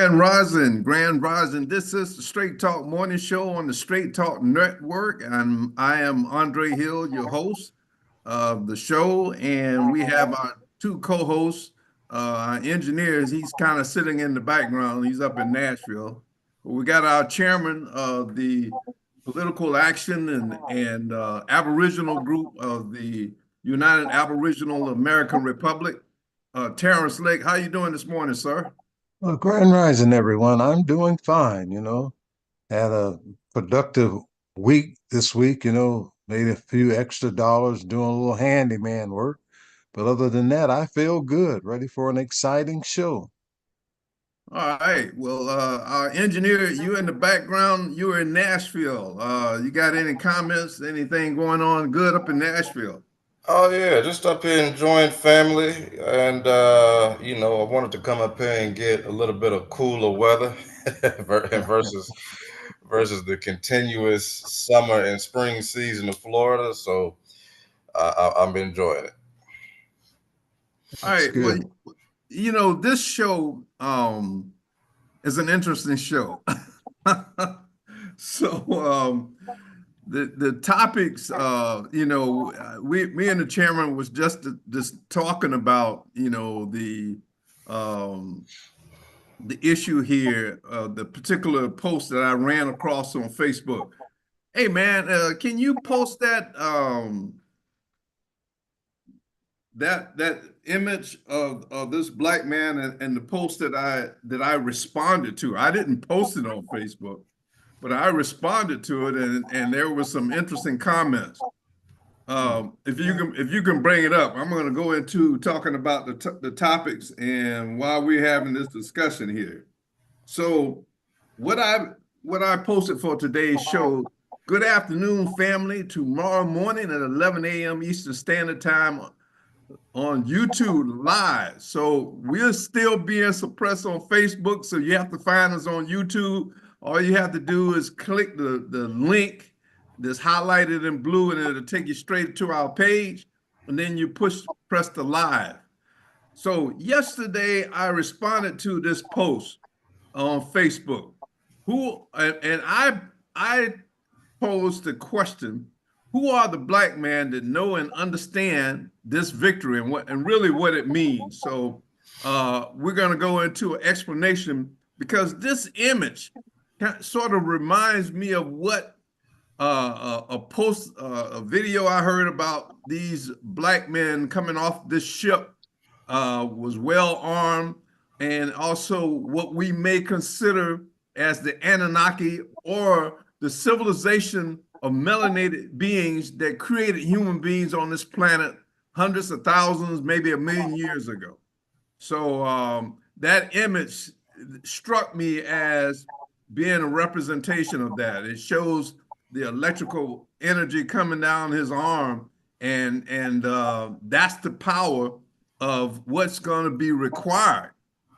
Grand Rising. This is the Straight Talk Morning Show on the Straight Talk Network, and I am Andre Hill, your host of the show, and we have our two co-hosts, our engineers. He's kind of sitting in the background. He's up in Nashville. But we got our chairman of the Political Action and Aboriginal group of the United Aboriginal American Republic, Terrence Lake. How you doing this morning, sir? Well, Grand Rising, everyone. I'm doing fine, Had a productive week this week, made a few extra dollars doing a little handyman work. But other than that, I feel good, ready for an exciting show. All right. Well, our engineer, you in the background, you are in Nashville. You got any comments, anything going on good up in Nashville? Oh yeah, just up here enjoying family, and I wanted to come up here and get a little bit of cooler weather versus the continuous summer and spring season of Florida. So I'm enjoying it. All That's right. Well, good. this show is an interesting show. So the topics, me and the chairman was just talking about, um, the issue here, the particular post that I ran across on Facebook. Hey man, can you post that image of this black man and the post that I responded to? I didn't post it on Facebook, but I responded to it, and there was some interesting comments. If you can bring it up, I'm going to go into talking about the topics and why we're having this discussion here. So, what I posted for today's show. Good afternoon, family. Tomorrow morning at 11 a.m. Eastern Standard Time on YouTube live. So we're still being suppressed on Facebook. So you have to find us on YouTube. All you have to do is click the link that's highlighted in blue, and it'll take you straight to our page. And then you press the live. So yesterday I responded to this post on Facebook. I posed the question: who are the black men that know and understand this victory and really what it means? So we're going to go into an explanation, because this image sort of reminds me of what a video I heard about these black men coming off this ship, was well armed, and also what we may consider as the Anunnaki, or the civilization of melanated beings that created human beings on this planet hundreds of thousands, maybe a million years ago. So that image struck me as being a representation of that. It shows the electrical energy coming down his arm, and that's the power of what's going to be required.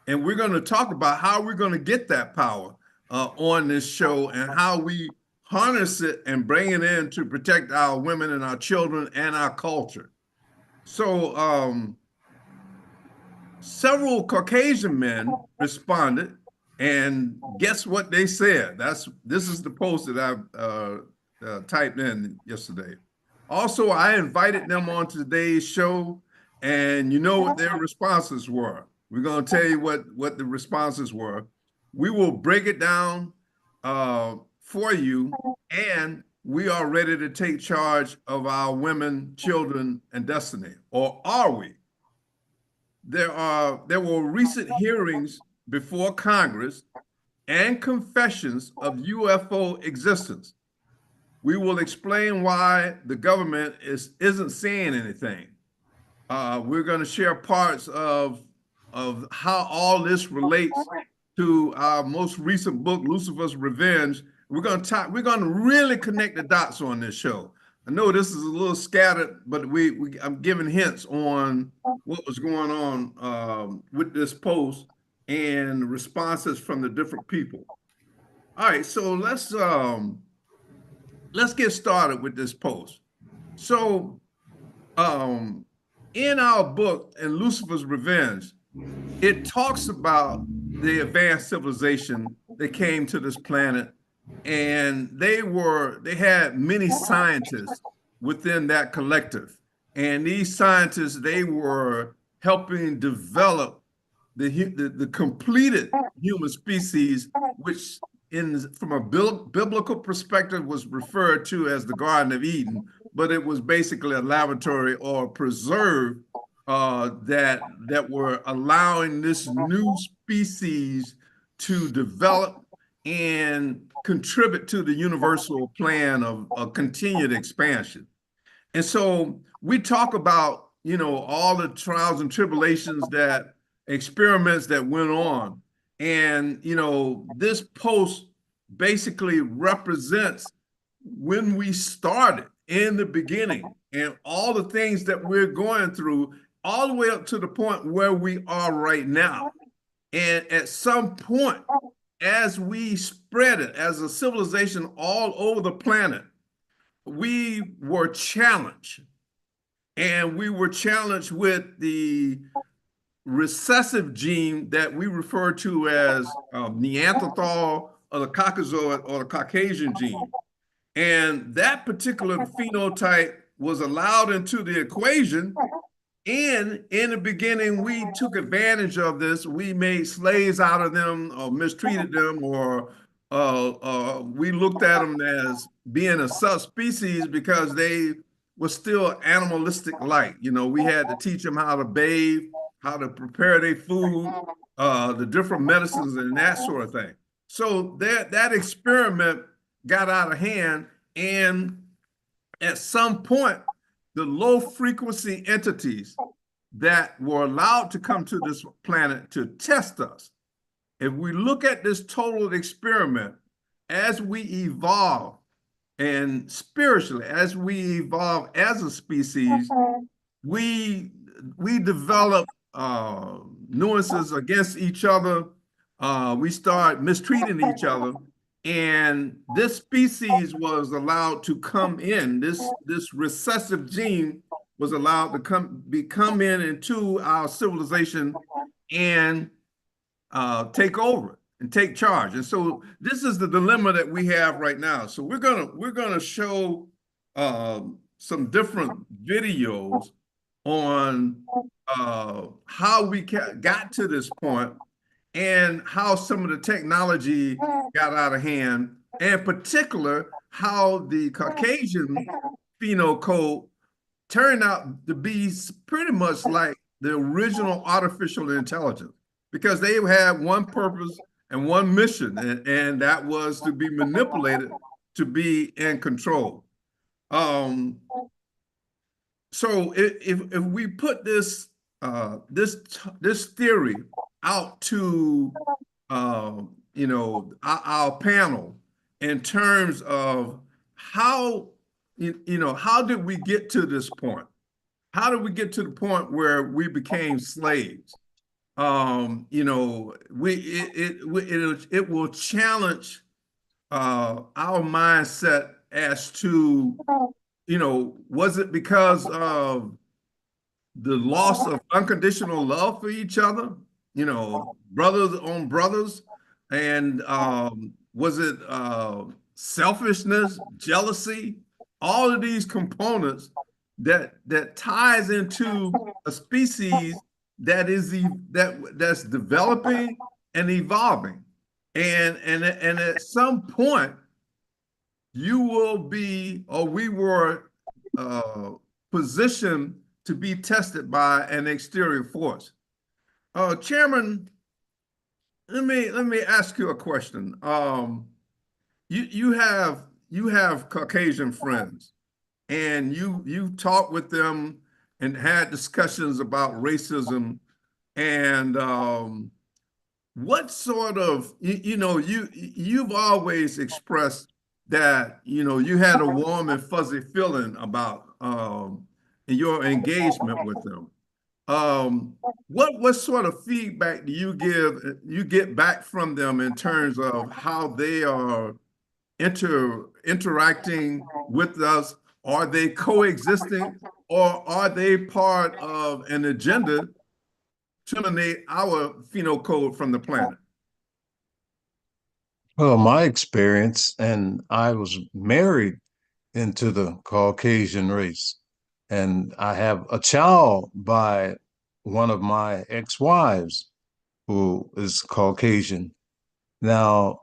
And we're going to talk about how we're going to get that power on this show, and how we harness it and bring it in to protect our women and our children and our culture. So several Caucasian men responded, and guess what they said? This is the post that I typed in yesterday. Also, I invited them on today's show, and you know what their responses were. We're going to tell you what the responses were. We will break it down for you, and we are ready to take charge of our women, children, and destiny. Or are we? There were recent hearings before Congress and confessions of UFO existence. We will explain why the government isn't saying anything. We're going to share parts of how all this relates to our most recent book, Lucifer's Revenge. We're going to really connect the dots on this show. I know this is a little scattered, but I'm giving hints on what was going on with this post and responses from the different people. All right, so let's get started with this post. So in our book, in Lucifer's Revenge, it talks about the advanced civilization that came to this planet, and they had many scientists within that collective. And these scientists, they were helping develop the completed human species, which from a biblical perspective was referred to as the Garden of Eden, but it was basically a laboratory or preserve that were allowing this new species to develop and contribute to the universal plan of continued expansion. And so we talk about, all the trials and tribulations, that experiments that went on. And, this post basically represents when we started in the beginning and all the things that we're going through, all the way up to the point where we are right now. And at some point, as we spread it as a civilization all over the planet, we were challenged. And we were challenged with the recessive gene that we refer to as Neanderthal or the Caucasoid or the Caucasian gene. And that particular phenotype was allowed into the equation. And in the beginning, we took advantage of this. We made slaves out of them or mistreated them, or we looked at them as being a subspecies because they were still animalistic like. We had to teach them how to bathe, how to prepare their food, the different medicines and that sort of thing. So that experiment got out of hand. And at some point, the low frequency entities that were allowed to come to this planet to test us, if we look at this total experiment, as we evolve and spiritually, as we evolve as a species, we develop nuances against each other. We start mistreating each other. And this species was allowed to come in. This recessive gene was allowed to come in into our civilization and take over and take charge. And so this is the dilemma that we have right now. So we're gonna show some different videos on how we got to this point, and how some of the technology got out of hand, and in particular, how the Caucasian phenocode turned out to be pretty much like the original artificial intelligence, because they had one purpose and one mission, and that was to be manipulated to be in control. So if we put this theory out to our panel in terms of how how did we get to this point? How did we get to the point where we became slaves? It will challenge our mindset as to was it because of the loss of unconditional love for each other? Brothers on brothers, and was it selfishness, jealousy, all of these components that ties into a species that's developing and evolving, and at some point you will be, or we were positioned to be tested by an exterior force. Chairman, let me ask you a question. You have Caucasian friends, and you talk with them and had discussions about racism, and what sort of you've always expressed that you had a warm and fuzzy feeling about your engagement with them. What sort of feedback do you get back from them in terms of how they are interacting with us? Are they coexisting, or are they part of an agenda to eliminate our phenocode from the planet? Well, my experience, and I was married into the Caucasian race, and I have a child by one of my ex-wives who is Caucasian. Now,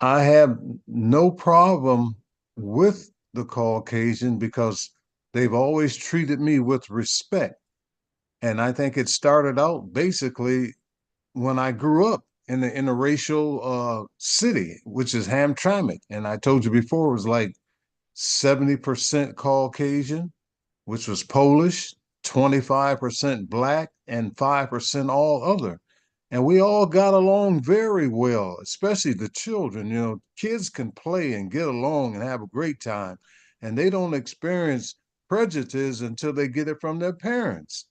I have no problem with the Caucasian because they've always treated me with respect. And I think it started out basically when I grew up in the interracial city, which is Hamtramck. And I told you before, it was like 70% Caucasian, which was Polish, 25% Black, and 5% all other. And we all got along very well, especially the children. You know, kids can play and get along and have a great time, and they don't experience prejudice until they get it from their parents.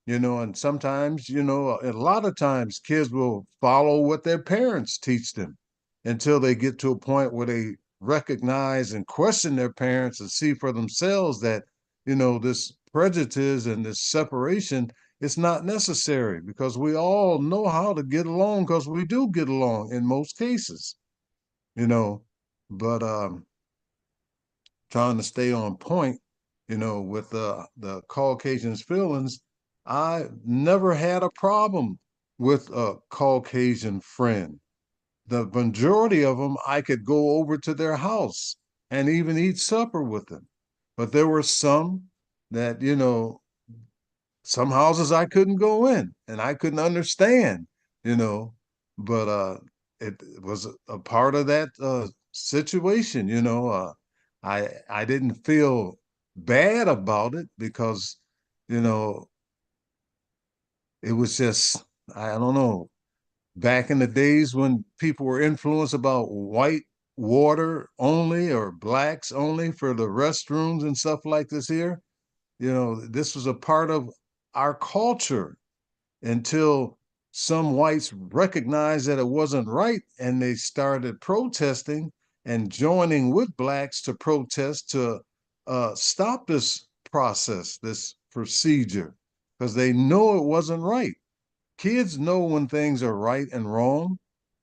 You know, and sometimes, you know, a lot of times kids will follow what their parents teach them until they get to a point where they recognize and question their parents and see for themselves that, you know, this prejudice and this separation is not necessary because we all know how to get along because we do get along in most cases, you know. But trying to stay on point, you know, with the Caucasians' feelings, I never had a problem with a Caucasian friend. The majority of them, I could go over to their house and even eat supper with them. But there were some that, you know, some houses I couldn't go in and I couldn't understand, you know, but it was a part of that situation, you know. I didn't feel bad about it because, you know, it was just, I don't know, back in the days when people were influenced about white water only or blacks only for the restrooms and stuff like this here, you know, this was a part of our culture until some whites recognized that it wasn't right and they started protesting and joining with blacks to protest to stop this process, this procedure, because they know it wasn't right. Kids know when things are right and wrong,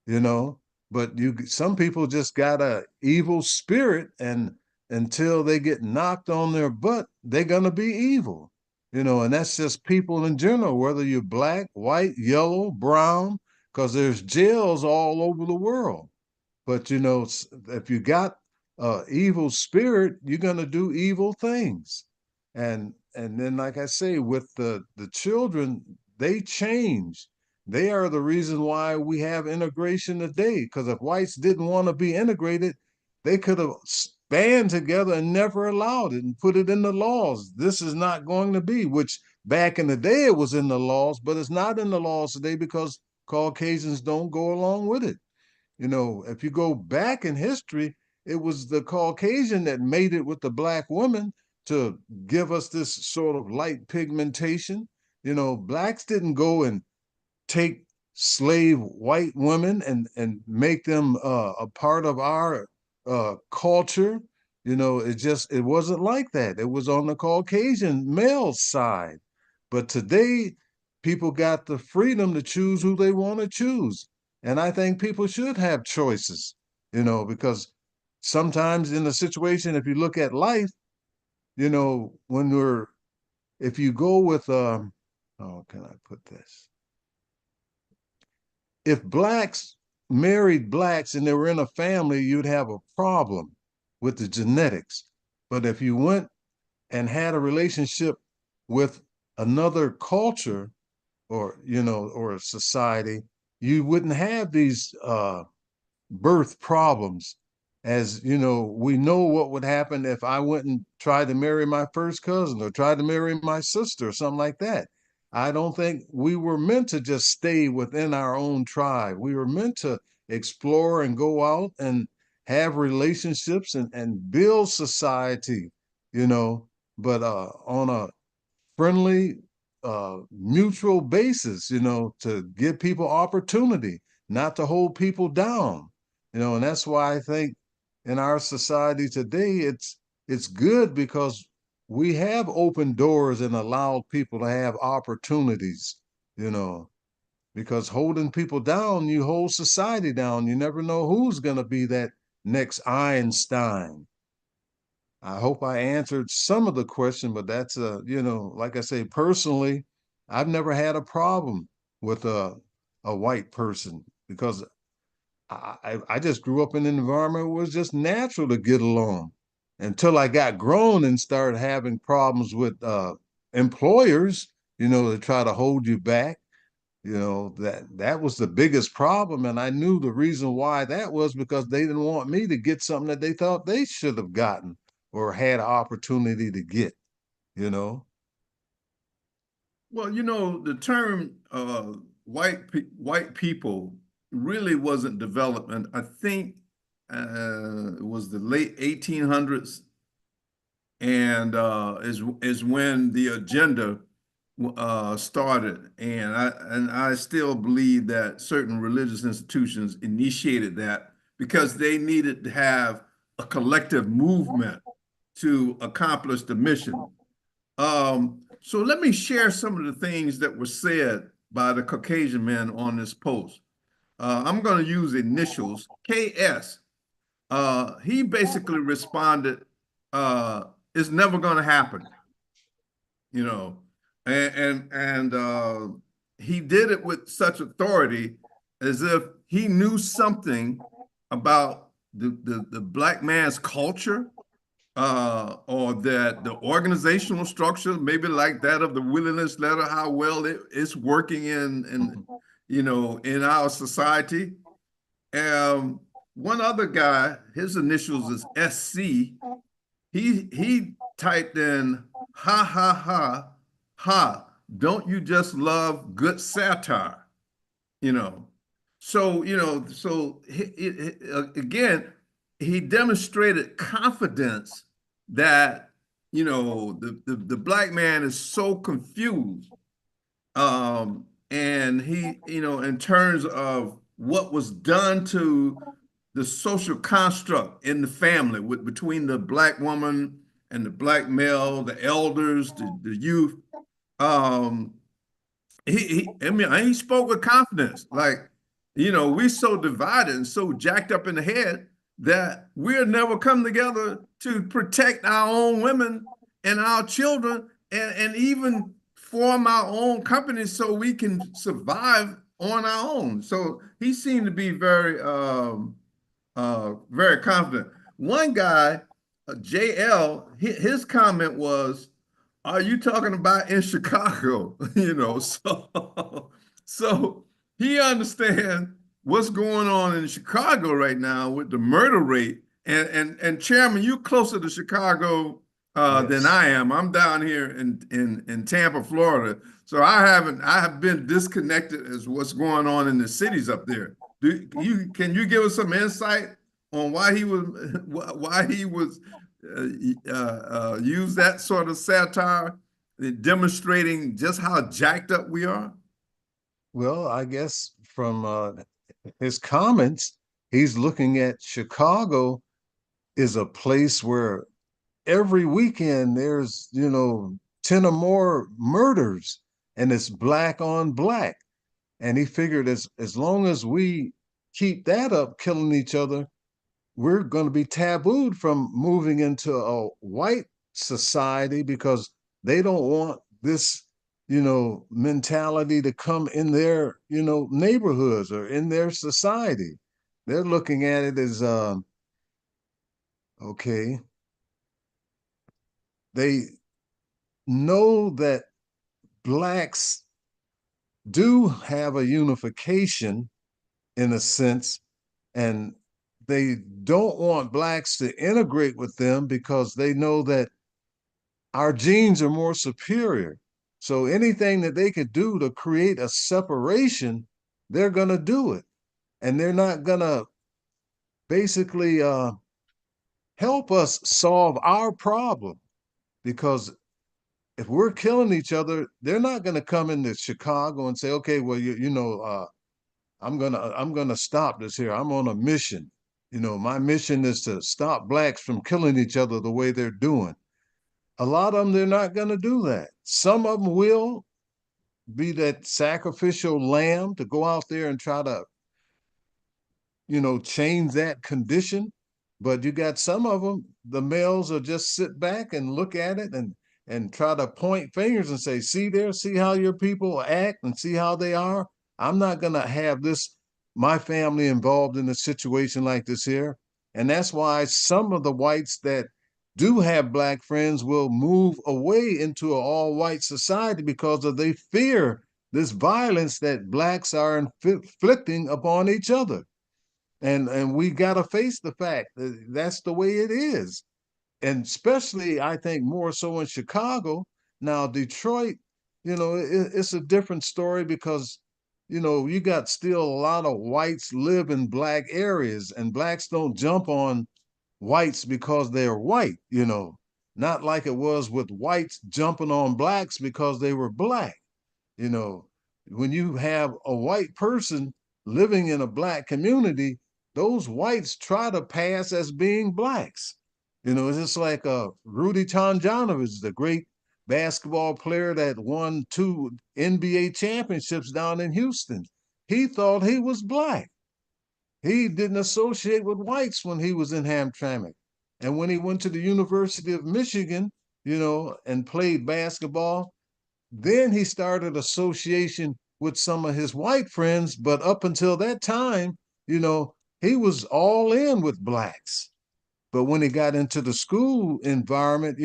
you know, but you some people just got a evil spirit, and until they get knocked on their butt, they're gonna be evil, you know, and that's just people in general, whether you're black, white, yellow, brown, because there's jails all over the world. But you know, if you got evil spirit, you're gonna do evil things. And then, like I say, with the children, they change. They are the reason why we have integration today. Because if whites didn't want to be integrated, they could have band together and never allowed it and put it in the laws. This is not going to be, which back in the day it was in the laws, but it's not in the laws today because Caucasians don't go along with it. You know, if you go back in history, it was the Caucasian that made it with the black woman to give us this sort of light pigmentation. You know, blacks didn't go and take slave white women and make them a part of our culture. You know, it wasn't like that. It was on the Caucasian male side. But today, people got the freedom to choose who they want to choose. And I think people should have choices, you know, because sometimes in a situation, if you look at life, you know, if you go with, how can I put this? If blacks married blacks and they were in a family, you'd have a problem with the genetics. But if you went and had a relationship with another culture or, you know, or a society, you wouldn't have these birth problems. As you know, we know what would happen if I went and tried to marry my first cousin or tried to marry my sister or something like that. I don't think we were meant to just stay within our own tribe. We were meant to explore and go out and have relationships and build society, you know, but on a friendly, mutual basis, you know, to give people opportunity, not to hold people down, you know, and that's why I think in our society today, it's good because we have opened doors and allowed people to have opportunities, you know. because holding people down, you hold society down. You never know who's going to be that next Einstein. I hope I answered some of the question, but that's like I say, personally, I've never had a problem with a white person because I just grew up in an environment where it was just natural to get along until I got grown and started having problems with employers, to try to hold you back. That was the biggest problem. And I knew the reason why that was because they didn't want me to get something that they thought they should have gotten or had an opportunity to get, you know. Well, the term white people really wasn't developed, and I think it was the late 1800s, and is when the agenda started. And I still believe that certain religious institutions initiated that because they needed to have a collective movement to accomplish the mission. So let me share some of the things that were said by the Caucasian man on this post. I'm going to use initials, KS. He basically responded, it's never going to happen, you know, and he did it with such authority as if he knew something about the black man's culture, or that the organizational structure, maybe like that of the Wilderness Letter, how well it's working in our society. One other guy, his initials is SC. He typed in ha ha ha ha. Don't you just love good satire? You know. Again, he demonstrated confidence that the black man is so confused, and he in terms of what was done to the social construct in the family between the black woman and the black male, the elders, the youth. um he spoke with confidence, like, we so divided and so jacked up in the head that we'll never come together to protect our own women and our children, and even form our own companies so we can survive on our own. So he seemed to be very confident. One guy, JL, his comment was, "Are you talking about in Chicago?" So he understands what's going on in Chicago right now with the murder rate. And Chairman, you closer to Chicago than Yes. I am. I'm down here in Tampa, Florida. So I have been disconnected as what's going on in the cities up there. Can you give us some insight on why he was use that sort of satire, demonstrating just how jacked up we are? Well, I guess from his comments, he's looking at Chicago is a place where every weekend there's 10 or more murders, and it's black on black. And he figured as long as we keep that up, killing each other, we're going to be tabooed from moving into a white society because they don't want this mentality to come in their neighborhoods or in their society. They're looking at it as okay, they know that blacks do have a unification in a sense, and they don't want blacks to integrate with them because they know that our genes are more superior. So anything that they could do to create a separation, they're going to do it. And they're not going to basically help us solve our problem, because if we're killing each other, they're not going to come into Chicago and say, okay, well, I'm gonna stop this here. I'm on a mission. My mission is to stop blacks from killing each other the way they're doing. A lot of them, they're not going to do that. Some of them will, be that sacrificial lamb to go out there and try to, change that condition. But you got some of them, the males will just sit back and look at it and try to point fingers and say, see there, see how your people act and see how they are. I'm not gonna have my family involved in a situation like this here. And that's why some of the whites that do have black friends will move away into an all-white society because of they fear this violence that blacks are inflicting upon each other. And we got to face the fact that that's the way it is. And especially, I think, more so in Chicago. Now, Detroit, it's a different story because, you got still a lot of whites live in black areas, and blacks don't jump on whites because they're white, not like it was with whites jumping on blacks because they were black. You know, when you have a white person living in a black community, those whites try to pass as being blacks. It's just like Rudy Tomjanovich, the great basketball player that won 2 NBA championships down in Houston. He thought he was black. He didn't associate with whites when he was in Hamtramck. And when he went to the University of Michigan, and played basketball, then he started association with some of his white friends. But up until that time, he was all in with blacks. But when he got into the school environment,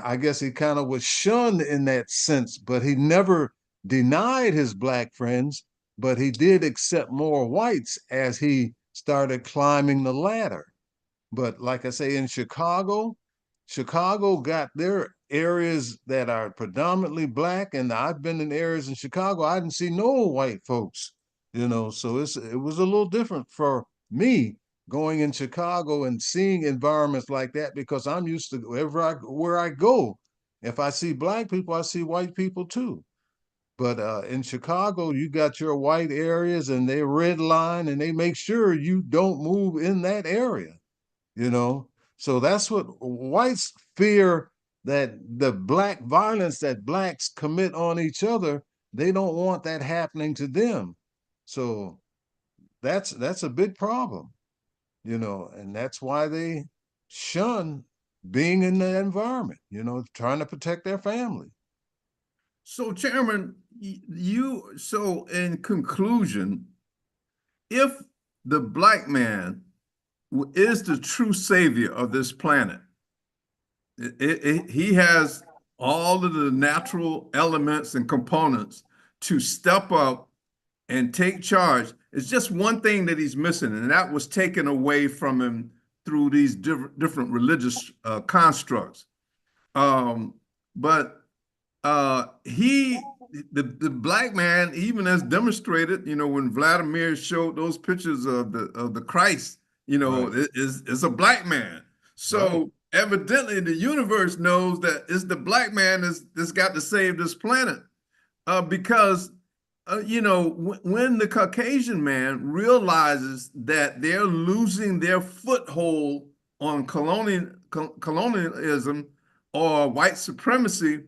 I guess he kind of was shunned in that sense, but he never denied his black friends, but he did accept more whites as he started climbing the ladder. But like I say, in Chicago got their areas that are predominantly black, and I've been in areas in Chicago, I didn't see no white folks, so it was a little different for me going in Chicago and seeing environments like that because I'm used to where I go. If I see black people, I see white people too. But in Chicago, you got your white areas and they red line and they make sure you don't move in that area, So that's what whites fear, that the black violence that blacks commit on each other, they don't want that happening to them. So that's a big problem, and that's why they shun being in that environment, trying to protect their family. So, Chairman, so in conclusion, if the black man is the true savior of this planet, he has all of the natural elements and components to step up and take charge. It's just one thing that he's missing, and that was taken away from him through these different religious constructs. But the black man, even as demonstrated, when Vladimir showed those pictures of the Christ, right, is a black man. So right, evidently the universe knows that it's the black man that's got to save this planet, because when the Caucasian man realizes that they're losing their foothold on colonialism or white supremacy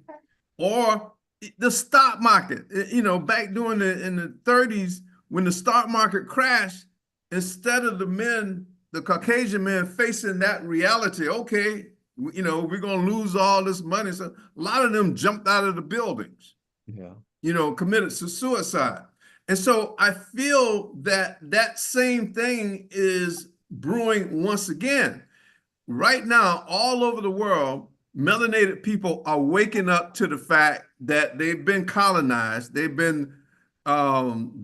or the stock market, back in the 30s, when the stock market crashed, instead of the Caucasian men facing that reality, okay, we're going to lose all this money. So a lot of them jumped out of the buildings. Yeah. Committed suicide. And so I feel that same thing is brewing once again. Right now, all over the world, melanated people are waking up to the fact that they've been colonized. They've been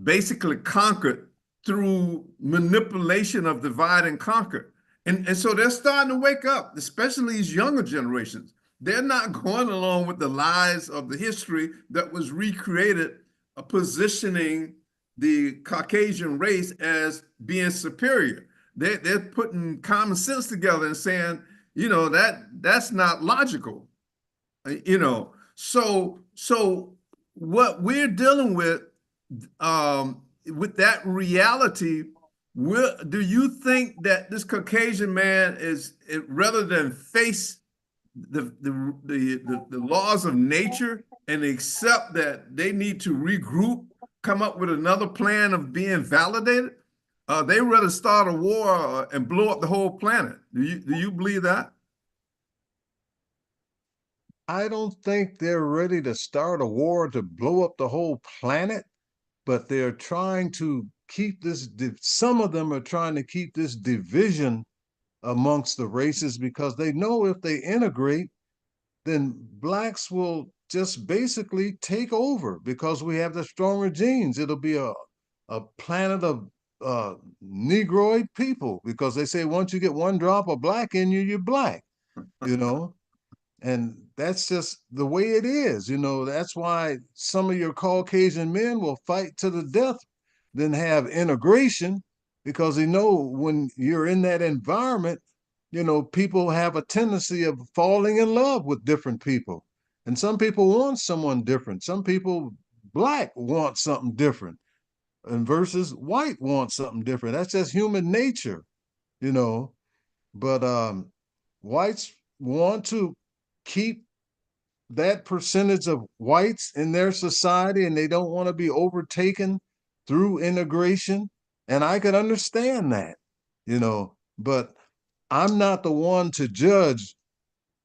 basically conquered through manipulation of divide and conquer. And so they're starting to wake up, especially these younger generations. They're not going along with the lies of the history that was recreated, positioning the Caucasian race as being superior. They're putting common sense together and saying, that's not logical. So what we're dealing with that reality, do you think that this Caucasian man rather than face the laws of nature and accept that they need to regroup, come up with another plan of being validated? They rather start a war and blow up the whole planet. Do you believe that? I don't think they're ready to start a war to blow up the whole planet, but they're trying to keep this, some of them are trying to keep this division amongst the races because they know if they integrate, then blacks will just basically take over because we have the stronger genes. It'll be a planet of Negroid people because they say once you get one drop of black in you, you're black, you know? And that's just the way it is, you know. That's why some of your Caucasian men will fight to the death than have integration because they know when you're in that environment, you know, people have a tendency of falling in love with different people. And some people want someone different. Some people, black, want something different, and versus white want something different. That's just human nature, you know. But whites want to keep that percentage of whites in their society and they don't want to be overtaken through integration. And I could understand that, you know, but I'm not the one to judge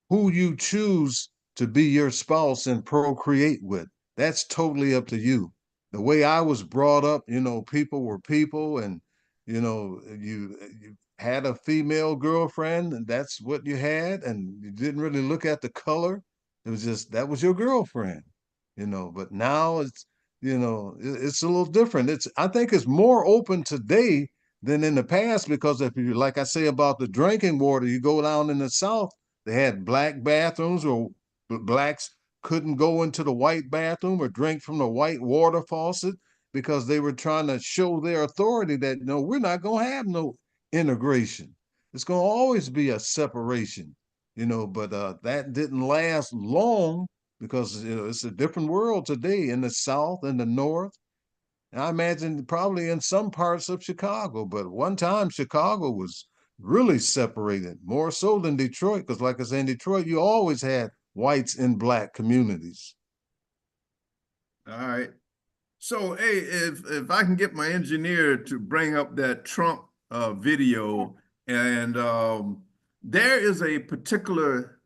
who you choose to be your spouse and procreate with. That's totally up to you. The way I was brought up, you know, people were people, and you know, you had a female girlfriend, and that's what you had, and you didn't really look at the color. It was just that was your girlfriend, you know. But now it's, you know, it's a little different. It's, I think it's more open today than in the past because if you, like I say about the drinking water, you go down in the South, they had black bathrooms, or blacks couldn't go into the white bathroom or drink from the white water faucet because they were trying to show their authority that no, we're not going to have no integration. It's going to always be a separation, you know. But that didn't last long because, you know, it's a different world today in the South and the North. And I imagine probably in some parts of Chicago, but one time Chicago was really separated, more so than Detroit, because like I say, in Detroit, you always had whites in black communities. All right. So, hey, if I can get my engineer to bring up that Trump video, and there is a particular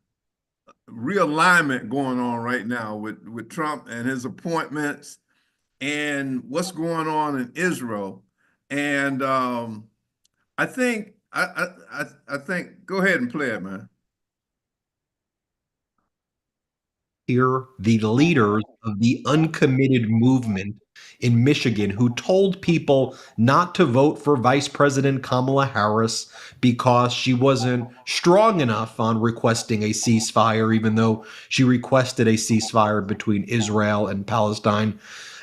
realignment going on right now with Trump and his appointments and what's going on in Israel. And I think go ahead and play it, man. Here, the leaders of the uncommitted movement in Michigan who told people not to vote for Vice President Kamala Harris because she wasn't strong enough on requesting a ceasefire, even though she requested a ceasefire between Israel and Palestine.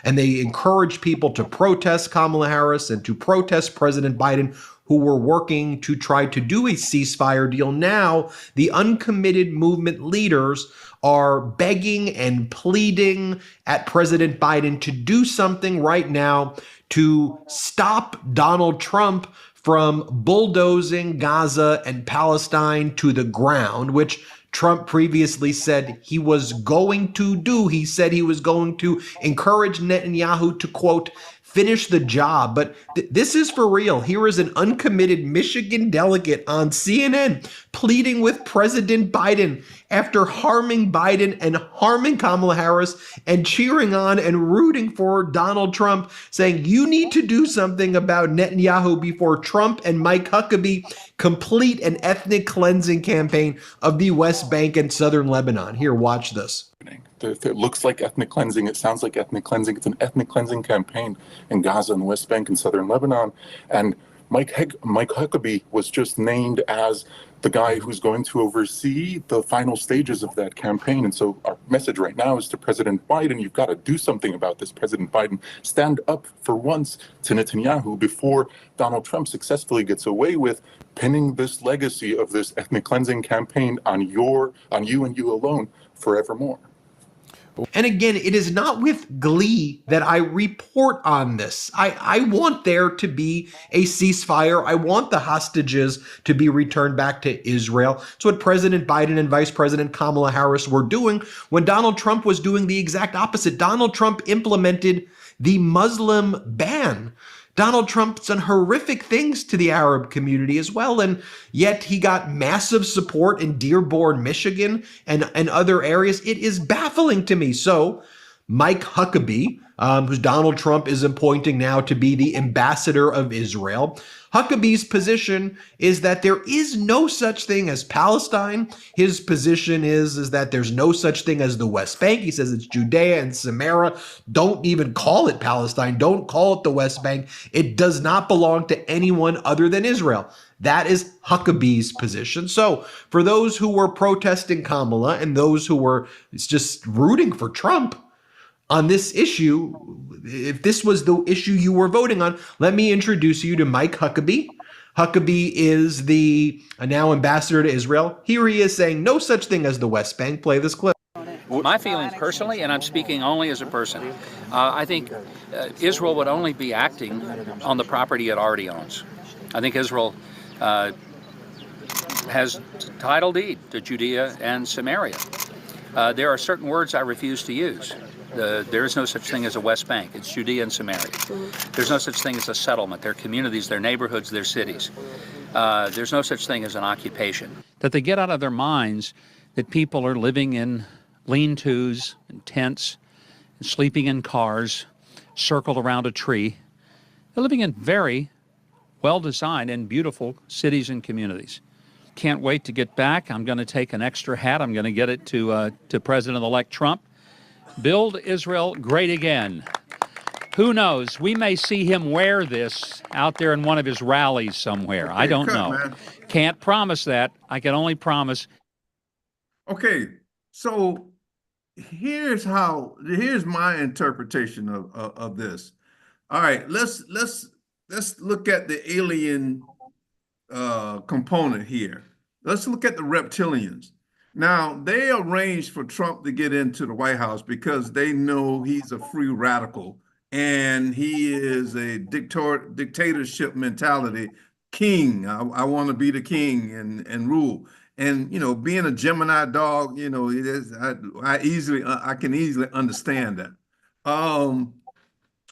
And they encouraged people to protest Kamala Harris and to protest President Biden, who were working to try to do a ceasefire deal. Now, the uncommitted movement leaders are begging and pleading at President Biden to do something right now to stop Donald Trump from bulldozing Gaza and Palestine to the ground, which Trump previously said he was going to do. He said he was going to encourage Netanyahu to, quote, finish the job. But this is for real. Here is an uncommitted Michigan delegate on CNN pleading with President Biden after harming Biden and harming Kamala Harris and cheering on and rooting for Donald Trump, saying you need to do something about Netanyahu before Trump and Mike Huckabee complete an ethnic cleansing campaign of the West Bank and southern Lebanon. Here, watch this. It looks like ethnic cleansing. It sounds like ethnic cleansing. It's an ethnic cleansing campaign in Gaza and West Bank and southern Lebanon. And Mike Huckabee was just named as the guy who's going to oversee the final stages of that campaign. And so our message right now is to President Biden, you've got to do something about this. President Biden, stand up for once to Netanyahu before Donald Trump successfully gets away with pinning this legacy of this ethnic cleansing campaign on you and you alone forevermore. And again, it is not with glee that I report on this. I want there to be a ceasefire. I want the hostages to be returned back to Israel. It's what President Biden and Vice President Kamala Harris were doing when Donald Trump was doing the exact opposite. Donald Trump implemented the Muslim ban. Donald Trump's done horrific things to the Arab community as well, and yet he got massive support in Dearborn, Michigan, and other areas. It is baffling to me. So Mike Huckabee, who Donald Trump is appointing now to be the ambassador of Israel, Huckabee's position is that there is no such thing as Palestine. His position is that there's no such thing as the West Bank. He says it's Judea and Samaria. Don't even call it Palestine. Don't call it the West Bank. It does not belong to anyone other than Israel. That is Huckabee's position. So for those who were protesting Kamala and those who were just rooting for Trump on this issue, if this was the issue you were voting on, let me introduce you to Mike Huckabee. Huckabee is the now ambassador to Israel. Here he is saying no such thing as the West Bank. Play this clip. My feelings personally, and I'm speaking only as a person, I think Israel would only be acting on the property it already owns. I think Israel has title deed to Judea and Samaria. There are certain words I refuse to use. There is no such thing as a West Bank. It's Judea and Samaria. There's no such thing as a settlement. They're communities, they're neighborhoods, they're cities. There's no such thing as an occupation. That they get out of their minds that people are living in lean-tos and tents and sleeping in cars circled around a tree. They're living in very well-designed and beautiful cities and communities. Can't wait to get back. I'm going to take an extra hat. I'm going to get it to President-elect Trump. Build Israel great again. Who knows? We may see him wear this out there in one of his rallies somewhere. I don't know. Man. Can't promise that. I can only promise. Okay, so here's my interpretation of this. All right, let's look at the alien component here. Let's look at the reptilians. Now, they arranged for Trump to get into the White House because they know he's a free radical and he is a dictatorship mentality king. I want to be the king and rule. And, you know, being a Gemini dog, you know, it is, I can easily understand that.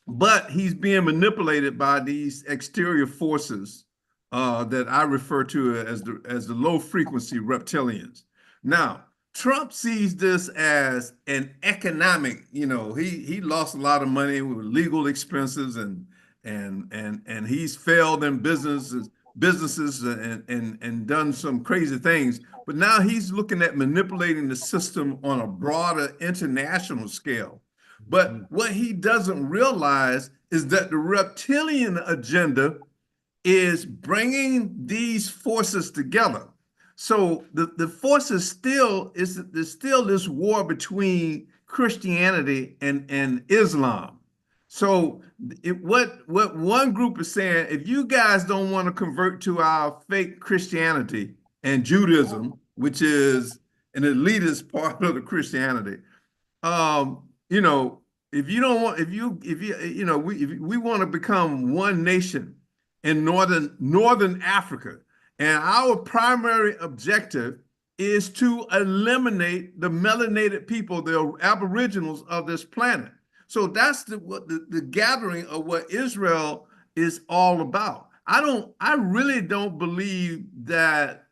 But he's being manipulated by these exterior forces that I refer to as the low frequency reptilians. Now, Trump sees this as an economic, you know, he lost a lot of money with legal expenses and he's failed in businesses and done some crazy things. But now he's looking at manipulating the system on a broader international scale. But what he doesn't realize is that the reptilian agenda is bringing these forces together. So the forces there's still this war between Christianity and Islam. So what one group is saying, if you guys don't want to convert to our fake Christianity and Judaism, which is an elitist part of the Christianity, you know, if we want to become one nation in northern Africa, and our primary objective is to eliminate the melanated people, the aboriginals of this planet. So that's the gathering of what Israel is all about. I really don't believe that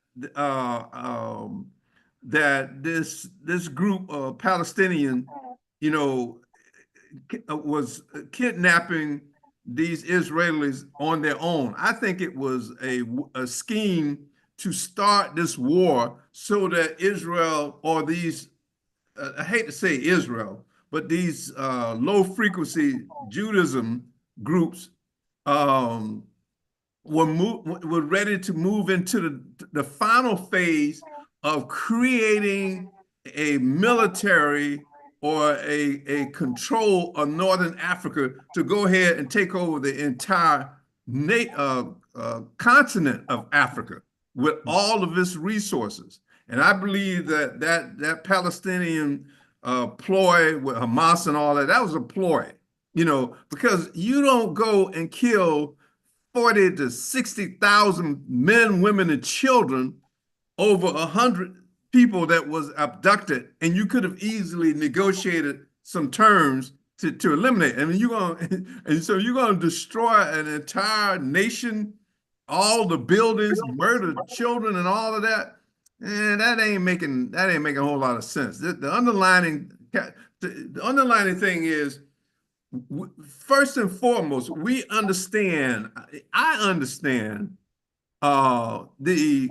that this group of Palestinian, you know, was kidnapping these Israelis on their own. I think it was a scheme to start this war so that Israel, or these, I hate to say Israel, but these low frequency Judaism groups were ready to move into the final phase of creating a military or a control of Northern Africa to go ahead and take over the entire continent of Africa with all of its resources. And I believe that Palestinian ploy with Hamas and all that. That was a ploy, you know, because you don't go and kill 40 to 60,000 men, women, and children over 100 people that was abducted, and you could have easily negotiated some terms to eliminate. I mean, and so you're gonna destroy an entire nation, all the buildings, murder children, and all of that. And that ain't making a whole lot of sense. The underlining thing is, first and foremost, I understand the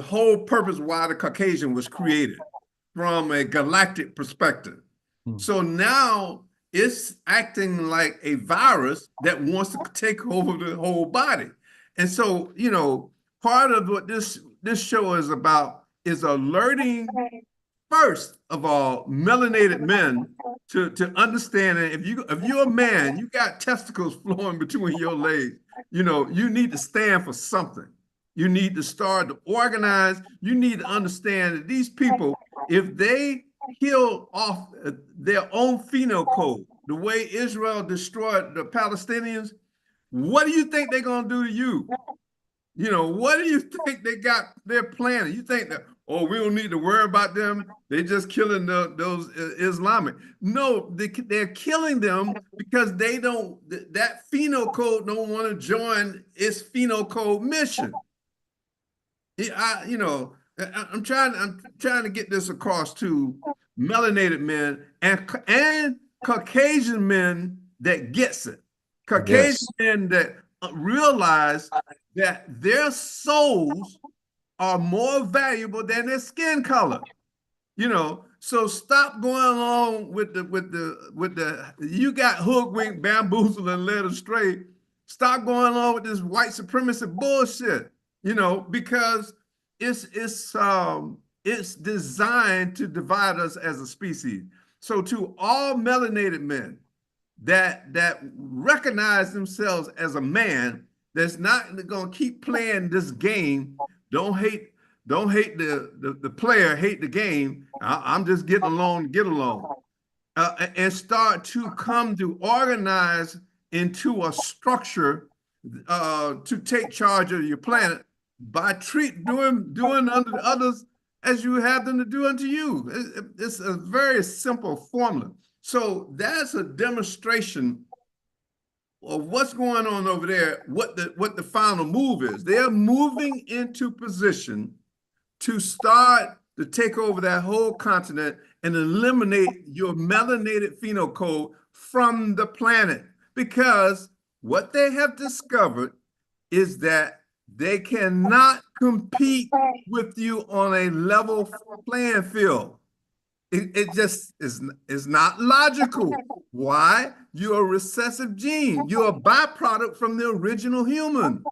whole purpose why the Caucasian was created from a galactic perspective. So now it's acting like a virus that wants to take over the whole body. And so, you know, part of what this show is about is alerting, first of all, melanated men to understand that if you're a man, you got testicles flowing between your legs, you know, you need to stand for something. You need to start to organize. You need to understand that these people, if they kill off their own phenocode, the way Israel destroyed the Palestinians, what do you think they're going to do to you? You know, what do you think they're planning? You think that, oh, we don't need to worry about them. They're just killing those Islamic. No, they're killing them because that phenocode don't want to join its phenocode mission. I'm trying to get this across to melanated men and Caucasian men that gets it. Caucasian men that realize that their souls are more valuable than their skin color. You know, so stop going along with the you got hoodwinked, bamboozled, and led astray. Stop going along with this white supremacy bullshit. You know, because it's designed to divide us as a species. So to all melanated men that recognize themselves as a man that's not going to keep playing this game, don't hate the player, hate the game. I'm just getting along to get along, and start to come to organize into a structure to take charge of your planet by doing unto others as you have them to do unto you. It's a very simple formula. So that's a demonstration of what's going on over there, what the final move is. They're moving into position to start to take over that whole continent and eliminate your melanated phenocode from the planet. Because what they have discovered is that they cannot compete with you on a level playing field. It just is not logical. Why? You're a recessive gene. You're a byproduct from the original human.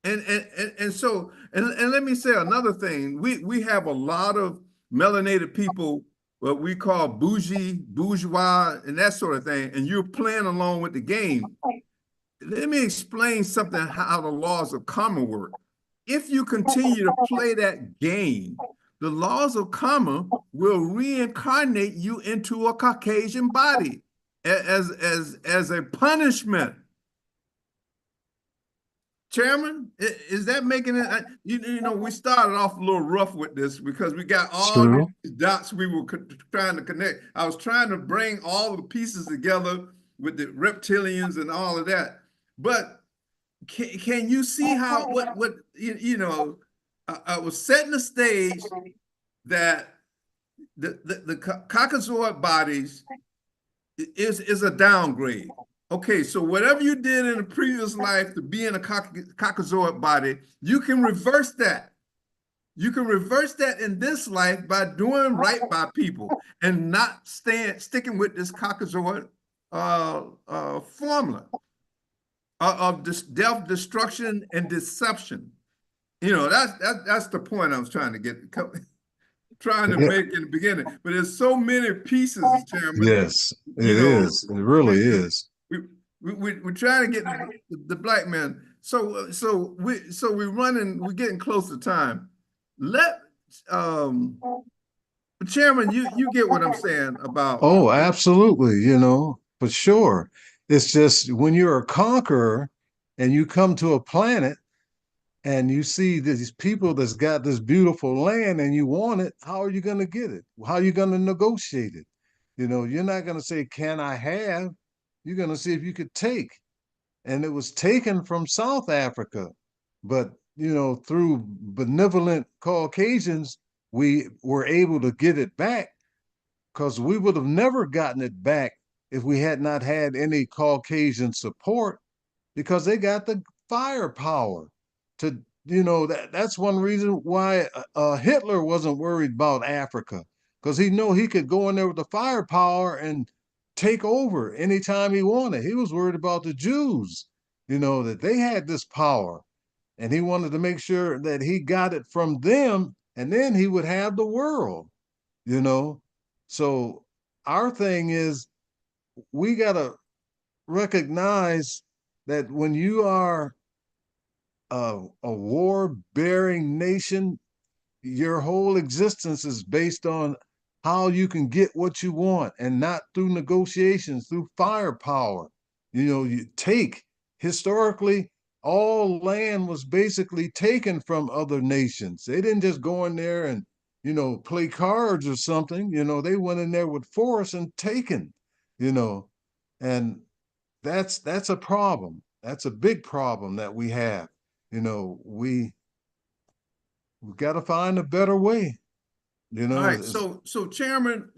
And so let me say another thing. We have a lot of melanated people, what we call bourgeois, and that sort of thing, and you're playing along with the game. Let me explain something, how the laws of karma work. If you continue to play that game, the laws of karma will reincarnate you into a Caucasian body as a punishment. Chairman, is that making it? You know, we started off a little rough with this because we got all these dots we were trying to connect. I was trying to bring all the pieces together with the reptilians and all of that. But can you see how I was setting the stage that the Caucasoid bodies is a downgrade. Okay, so whatever you did in a previous life to be in a Caucasoid body, you can reverse that. You can reverse that in this life by doing right by people and not sticking with this Caucasoid formula of this death, destruction, and deception. You know, that's the point I was trying to make in the beginning. But there's so many pieces, Chairman. Yes, it is. It really is. We're trying to get the black man. So we're getting close to time. But Chairman, you get what I'm saying about. Oh, absolutely, for sure. It's just when you're a conqueror and you come to a planet and you see these people that's got this beautiful land and you want it, how are you going to get it? How are you going to negotiate it? You're not going to say, can I have? You're going to see if you could take. And it was taken from South Africa. But, through benevolent Caucasians, we were able to get it back, because we would have never gotten it back if we had not had any Caucasian support, because they got the firepower to, that's one reason why Hitler wasn't worried about Africa, because he knew he could go in there with the firepower and take over anytime he wanted. He was worried about the Jews, that they had this power, and he wanted to make sure that he got it from them, and then he would have the world, you know. So our thing is, we got to recognize that when you are a war-bearing nation, your whole existence is based on how you can get what you want, and not through negotiations, through firepower. You take, historically, all land was basically taken from other nations. They didn't just go in there and, play cards or something. They went in there with force and taken, and that's a problem. That's a big problem that we have. We got to find a better way. All right, so Chairman,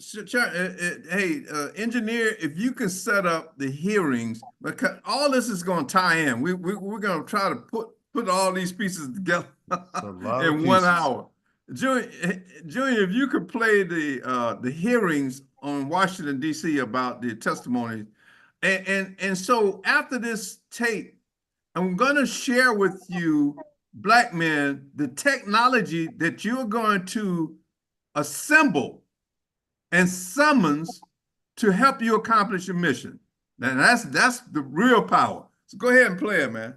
hey, engineer, if you can set up the hearings, because all this is going to tie in. We're going to try to put all these pieces together in 1 hour. Junior, if you could play the hearings on Washington D.C. about the testimony, and so after this tape, I'm going to share with you, black men, the technology that you're going to assemble and summons to help you accomplish your mission. Now that's the real power. So go ahead and play it, man.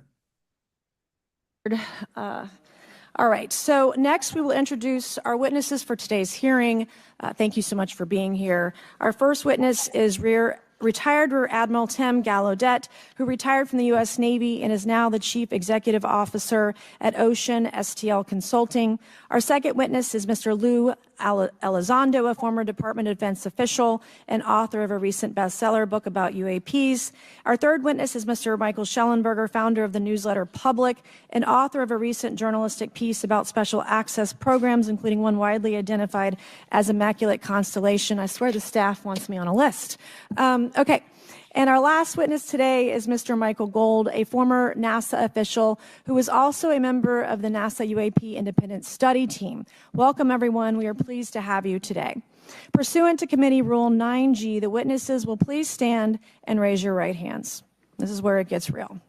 All right, so next we will introduce our witnesses for today's hearing. Thank you so much for being here. Our first witness is retired Rear Admiral Tim Gallaudet, who retired from the U.S. Navy and is now the Chief Executive Officer at Ocean STL Consulting. Our second witness is Mr. Lou Elizondo, a former Department of Defense official and author of a recent bestseller book about UAPs. Our third witness is Mr. Michael Schellenberger, founder of the newsletter Public and author of a recent journalistic piece about special access programs, including one widely identified as Immaculate Constellation. I swear the staff wants me on a list. Okay. And our last witness today is Mr. Michael Gold, a former NASA official who is also a member of the NASA UAP Independent Study Team. Welcome, everyone. We are pleased to have you today. Pursuant to Committee Rule 9G, the witnesses will please stand and raise your right hands. This is where it gets real.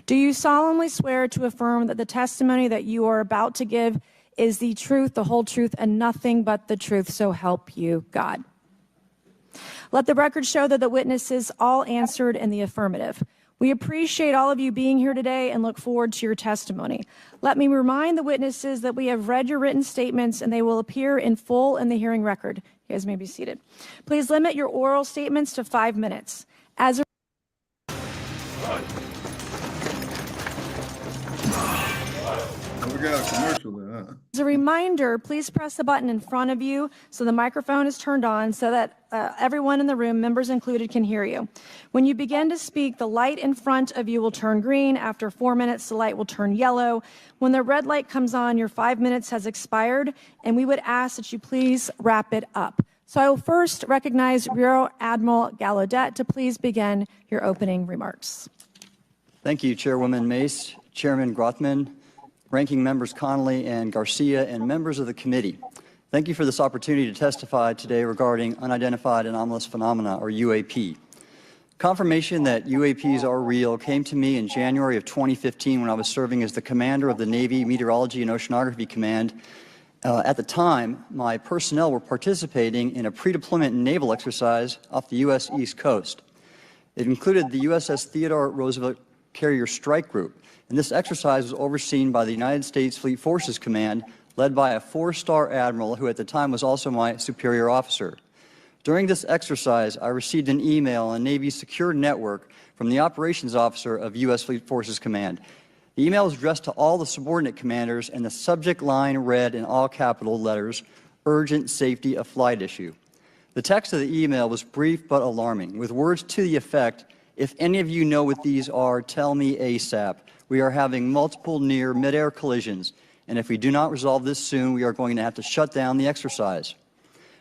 Do you solemnly swear to affirm that the testimony that you are about to give is the truth, the whole truth, and nothing but the truth, so help you God? Let the record show that the witnesses all answered in the affirmative. We appreciate all of you being here today and look forward to your testimony. Let me remind the witnesses that we have read your written statements and they will appear in full in the hearing record. You guys may be seated. Please limit your oral statements to 5 minutes. As a We got a commercial there, huh? As a reminder, please press the button in front of you so the microphone is turned on so that everyone in the room, members included, can hear you. When you begin to speak, the light in front of you will turn green. After 4 minutes, the light will turn yellow. When the red light comes on, your 5 minutes has expired, and we would ask that you please wrap it up. So I will first recognize Rear Admiral Gallaudet to please begin your opening remarks. Thank you, Chairwoman Mace, Chairman Grothman, Ranking Members Connolly and Garcia, and members of the committee. Thank you for this opportunity to testify today regarding unidentified anomalous phenomena, or UAP. Confirmation that UAPs are real came to me in January of 2015 when I was serving as the commander of the Navy Meteorology and Oceanography Command. At the time, my personnel were participating in a pre-deployment naval exercise off the U.S. East Coast. It included the USS Theodore Roosevelt Carrier Strike Group, and this exercise was overseen by the United States Fleet Forces Command, led by a 4-star admiral who at the time was also my superior officer. During this exercise, I received an email on Navy's secure network from the operations officer of U.S. Fleet Forces Command. The email was addressed to all the subordinate commanders, and the subject line read in all capital letters, "Urgent Safety of Flight Issue." The text of the email was brief but alarming, with words to the effect, "If any of you know what these are, tell me ASAP. We are having multiple near mid-air collisions, and if we do not resolve this soon, we are going to have to shut down the exercise."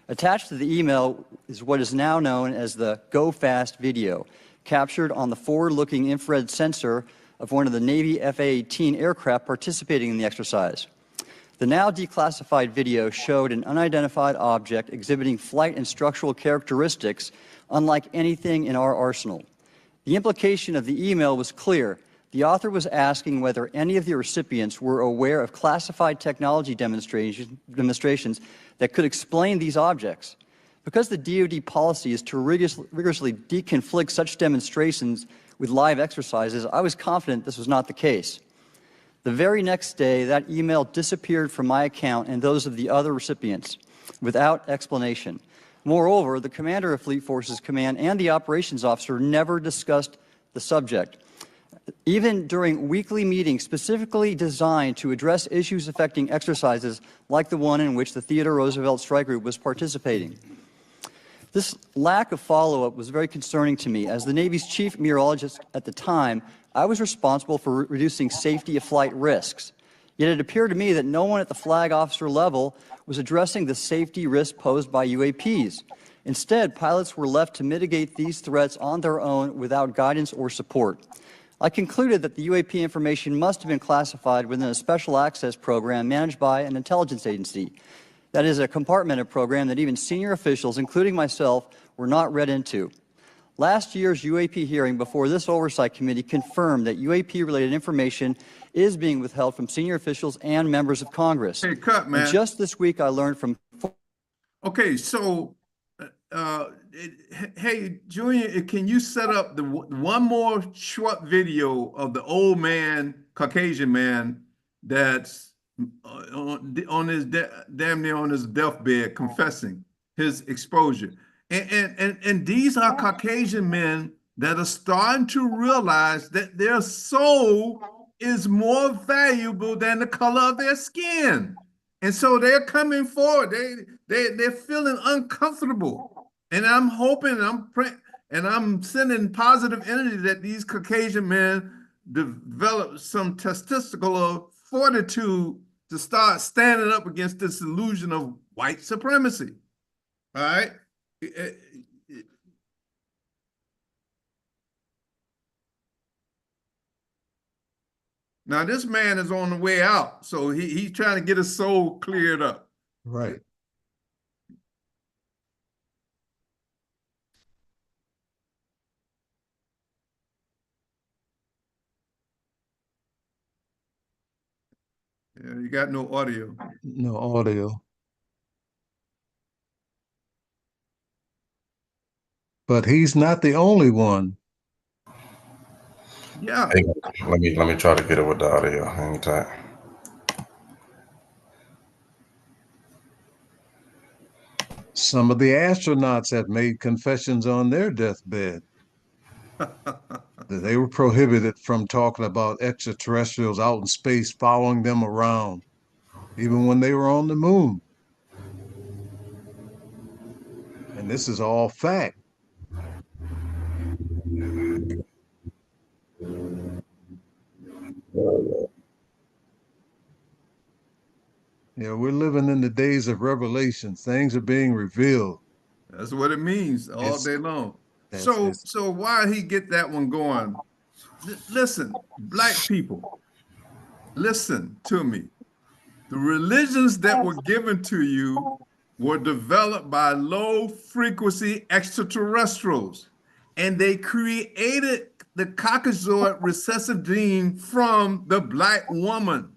Attached to the email is what is now known as the Go Fast video, captured on the forward-looking infrared sensor of one of the Navy F-A-18 aircraft participating in the exercise. The now declassified video showed an unidentified object exhibiting flight and structural characteristics unlike anything in our arsenal. The implication of the email was clear. The author was asking whether any of the recipients were aware of classified technology demonstrations that could explain these objects. Because the DoD policy is to rigorously deconflict such demonstrations with live exercises, I was confident this was not the case. The very next day, that email disappeared from my account and those of the other recipients without explanation. Moreover, the commander of Fleet Forces Command and the operations officer never discussed the subject. Even during weekly meetings specifically designed to address issues affecting exercises like the one in which the Theodore Roosevelt Strike Group was participating. This lack of follow-up was very concerning to me. As the Navy's chief meteorologist at the time, I was responsible for reducing safety of flight risks. Yet it appeared to me that no one at the flag officer level was addressing the safety risk posed by UAPs. Instead, pilots were left to mitigate these threats on their own without guidance or support. I concluded that the UAP information must have been classified within a special access program managed by an intelligence agency. That is a compartmented program that even senior officials, including myself, were not read into. Last year's UAP hearing before this oversight committee confirmed that UAP-related information is being withheld from senior officials and members of Congress. Hey, cut, man. And just this week, I learned from... Okay, so, hey, Junior, can you set up the one more short video of the old man, Caucasian man, that's on his damn near on his deathbed confessing his exposure? And these are Caucasian men that are starting to realize that their soul is more valuable than the color of their skin. And so they're coming forward. They're feeling uncomfortable. And I'm hoping, I'm praying, and I'm sending positive energy that these Caucasian men develop some testicular fortitude to start standing up against this illusion of white supremacy. All right? Now, this man is on the way out, so he's trying to get his soul cleared up. Right. Yeah, you got no audio. No audio. But he's not the only one. Yeah. Hey, let me try to get it with the audio. Hang tight. Some of the astronauts have made confessions on their deathbed that they were prohibited from talking about extraterrestrials out in space following them around, even when they were on the moon. And this is all fact. You know, we're living in the days of revelation. Things are being revealed. That's what it means all day long. So why he get that one going? Listen, black people, listen to me. The religions that were given to you were developed by low-frequency extraterrestrials, and they created the Caucasoid recessive gene from the black woman.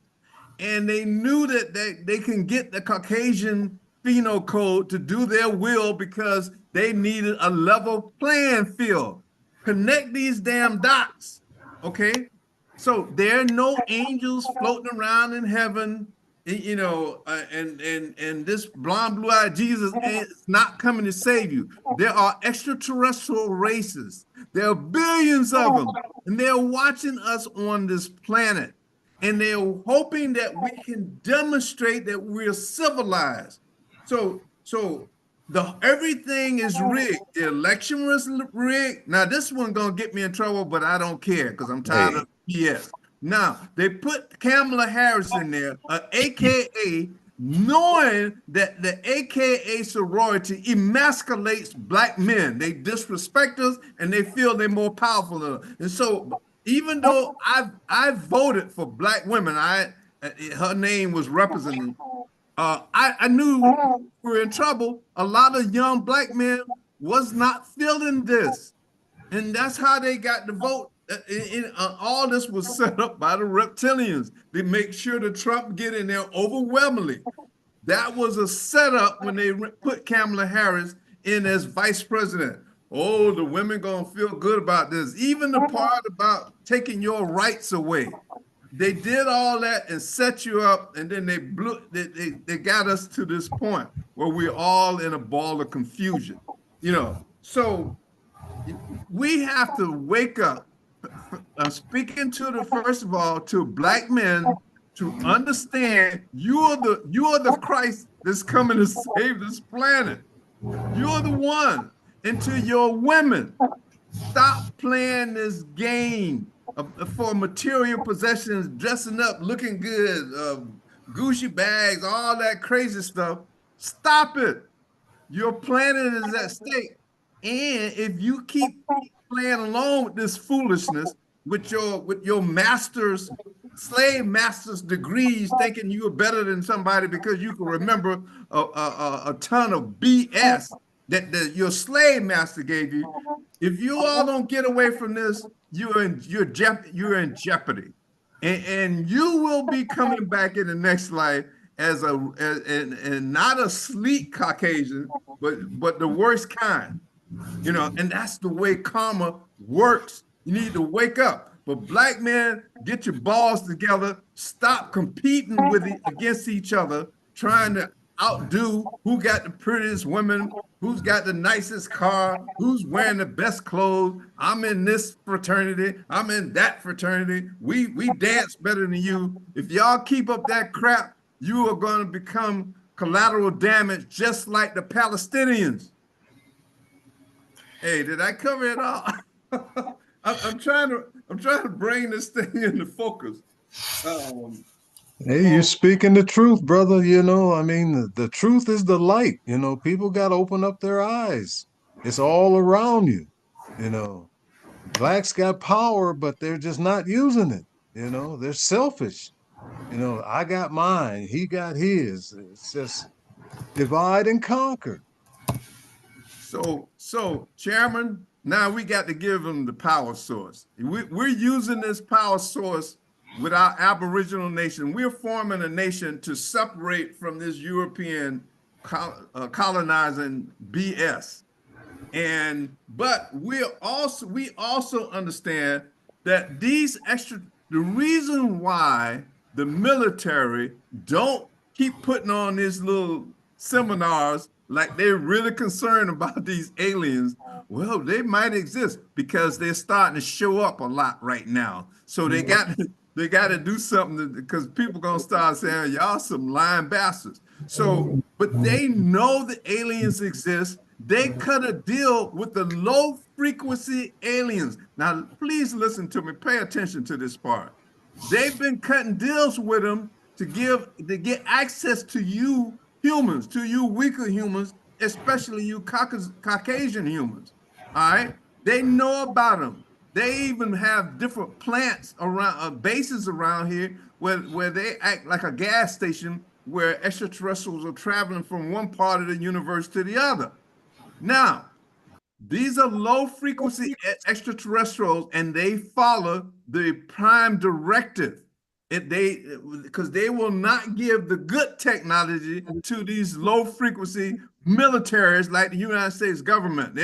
And they knew that they can get the Caucasian phenocode to do their will because they needed a level playing field. Connect these damn dots, okay? So there are no angels floating around in heaven you know, and this blonde, blue-eyed Jesus is not coming to save you. There are extraterrestrial races. There are billions of them, and they're watching us on this planet, and they're hoping that we can demonstrate that we're civilized. So everything is rigged. The election was rigged. Now this one gonna get me in trouble, but I don't care because I'm tired of BS. Now they put Kamala Harris in there, AKA, knowing that the AKA sorority emasculates black men. They disrespect us and they feel they're more powerful than us. And so even though I voted for black women, her name was represented. I knew we were in trouble. A lot of young black men was not feeling this. And that's how they got the vote. All this was set up by the reptilians. They make sure the Trump get in there overwhelmingly. That was a setup when they put Kamala Harris in as vice president. Oh, the women gonna feel good about this. Even the part about taking your rights away. They did all that and set you up, and then they got us to this point where we're all in a ball of confusion, you know. So we have to wake up. Speaking to first of all, to black men, to understand you are the Christ that's coming to save this planet. You're the one. And to your women, stop playing this game for material possessions, dressing up, looking good, Gucci bags, all that crazy stuff. Stop it. Your planet is at stake. And if you keep playing along with this foolishness, with your master's, slave master's degrees, thinking you are better than somebody because you can remember a ton of BS that your slave master gave you. If you all don't get away from this, you're in jeopardy, and you will be coming back in the next life as and not a sleek Caucasian, but the worst kind, you know. And that's the way karma works. You need to wake up. But black men, get your balls together. Stop competing against each other, trying to outdo who got the prettiest women, who's got the nicest car, who's wearing the best clothes. I'm in this fraternity, I'm in that fraternity. We dance better than you. If y'all keep up that crap, you are going to become collateral damage just like the Palestinians. Hey, did I cover it all? I'm trying to bring this thing into focus. Hey, you're speaking the truth, brother. You know, I mean, the truth is the light. You know, people got to open up their eyes. It's all around you. You know, blacks got power, but they're just not using it. You know, they're selfish. You know, I got mine, he got his. It's just divide and conquer. So, Chairman, now we got to give them the power source. We're using this power source with our Aboriginal nation. We're forming a nation to separate from this European colonizing BS. But we also understand that the reason why the military don't keep putting on these little seminars like they're really concerned about these aliens. Well, they might exist because they're starting to show up a lot right now. So they got to do something, because people gonna start saying y'all some lying bastards. So, but they know the aliens exist. They cut a deal with the low frequency aliens. Now, please listen to me. Pay attention to this part. They've been cutting deals with them to get access to you humans, to you weaker humans, especially you Caucasian humans. All right, they know about them. They even have different plants around, bases around here where they act like a gas station where extraterrestrials are traveling from one part of the universe to the other. Now, these are low frequency extraterrestrials, and they follow the prime directive. Because they will not give the good technology to these low frequency militaries like the United States government.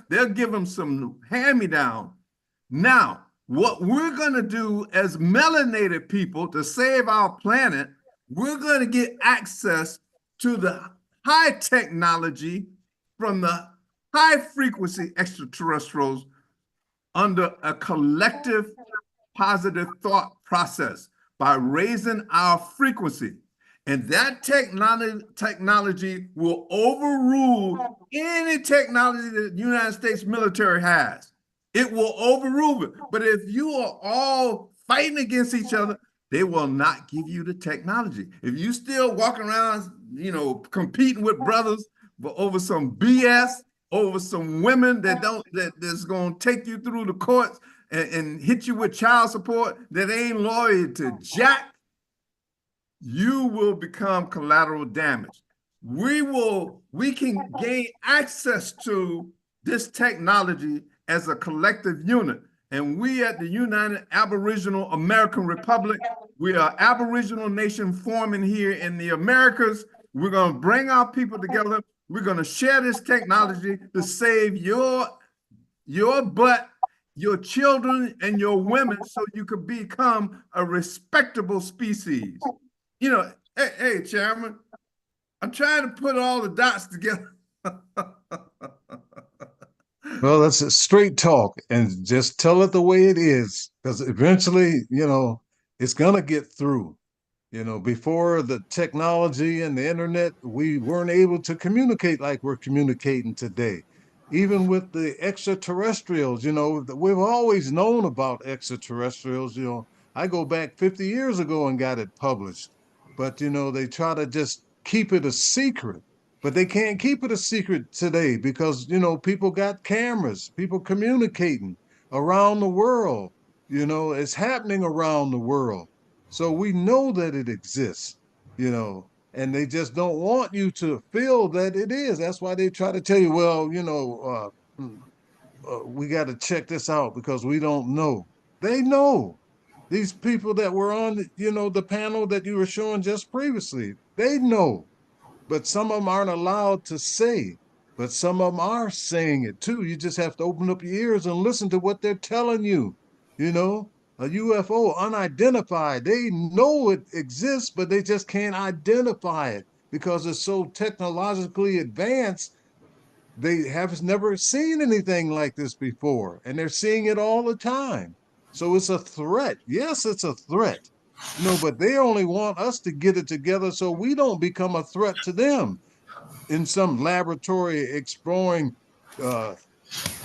They'll give them some hand-me-down. Now, what we're going to do as melanated people to save our planet, we're going to get access to the high technology from the high frequency extraterrestrials under a collective positive thought process by raising our frequency. And that technology will overrule any technology that the United States military has. It will overrule it. But if you are all fighting against each other, they will not give you the technology. If you still walking around, competing with brothers over some BS, over some women that's going to take you through the courts and hit you with child support that ain't loyal to jack, you will become collateral damage. We can gain access to this technology as a collective unit. And we at the United Aboriginal American Republic, we are Aboriginal nation forming here in the Americas. We're going to bring our people together. We're going to share this technology to save your butt, your children, and your women so you could become a respectable species. Hey, Chairman, I'm trying to put all the dots together. Well, that's a straight talk, and just tell it the way it is, because eventually, it's gonna get through. Before the technology and the internet, we weren't able to communicate like we're communicating today. Even with the extraterrestrials, we've always known about extraterrestrials. I go back 50 years ago and got it published, but they try to just keep it a secret. But they can't keep it a secret today because, people got cameras, people communicating around the world. It's happening around the world. So we know that it exists, and they just don't want you to feel that it is. That's why they try to tell you, well, we got to check this out because we don't know. They know. These people that were on, the panel that you were showing just previously, they know. But some of them aren't allowed to say, but some of them are saying it too. You just have to open up your ears and listen to what they're telling you. A UFO, unidentified, they know it exists, but they just can't identify it because it's so technologically advanced. They have never seen anything like this before, and they're seeing it all the time. So it's a threat. Yes, it's a threat. But they only want us to get it together so we don't become a threat to them in some laboratory exploring,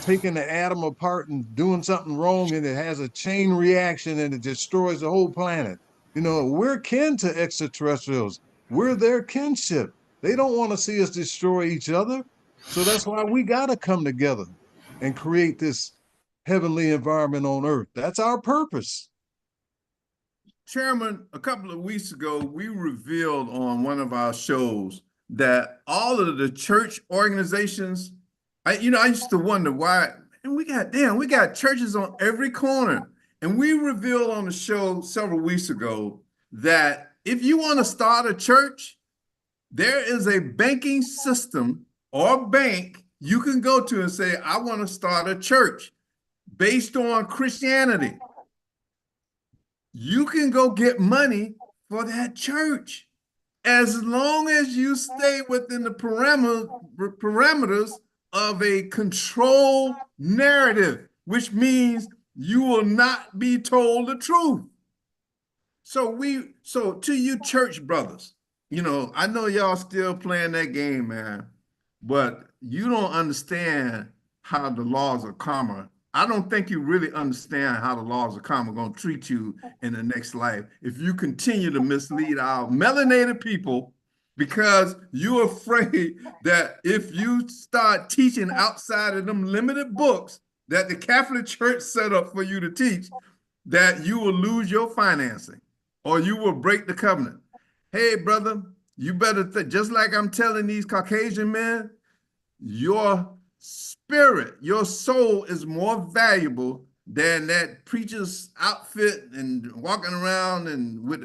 taking the atom apart and doing something wrong, and it has a chain reaction and it destroys the whole planet. We're kin to extraterrestrials. We're their kinship. They don't want to see us destroy each other. So that's why we got to come together and create this heavenly environment on Earth. That's our purpose. Chairman, a couple of weeks ago, we revealed on one of our shows that all of the church organizations, I used to wonder why, and we got churches on every corner. And we revealed on the show several weeks ago that if you want to start a church, there is a banking system or bank you can go to and say, I want to start a church based on Christianity. You can go get money for that church as long as you stay within the parameters of a controlled narrative, which means you will not be told the truth. So to you church brothers, I know y'all still playing that game, man, but you don't understand how the laws of karma. I don't think you really understand how the laws of karma are going to treat you in the next life if you continue to mislead our melanated people because you're afraid that if you start teaching outside of them limited books that the Catholic Church set up for you to teach, that you will lose your financing or you will break the covenant. Hey, brother, you better just like I'm telling these Caucasian men, your spirit, your soul is more valuable than that preacher's outfit and walking around and with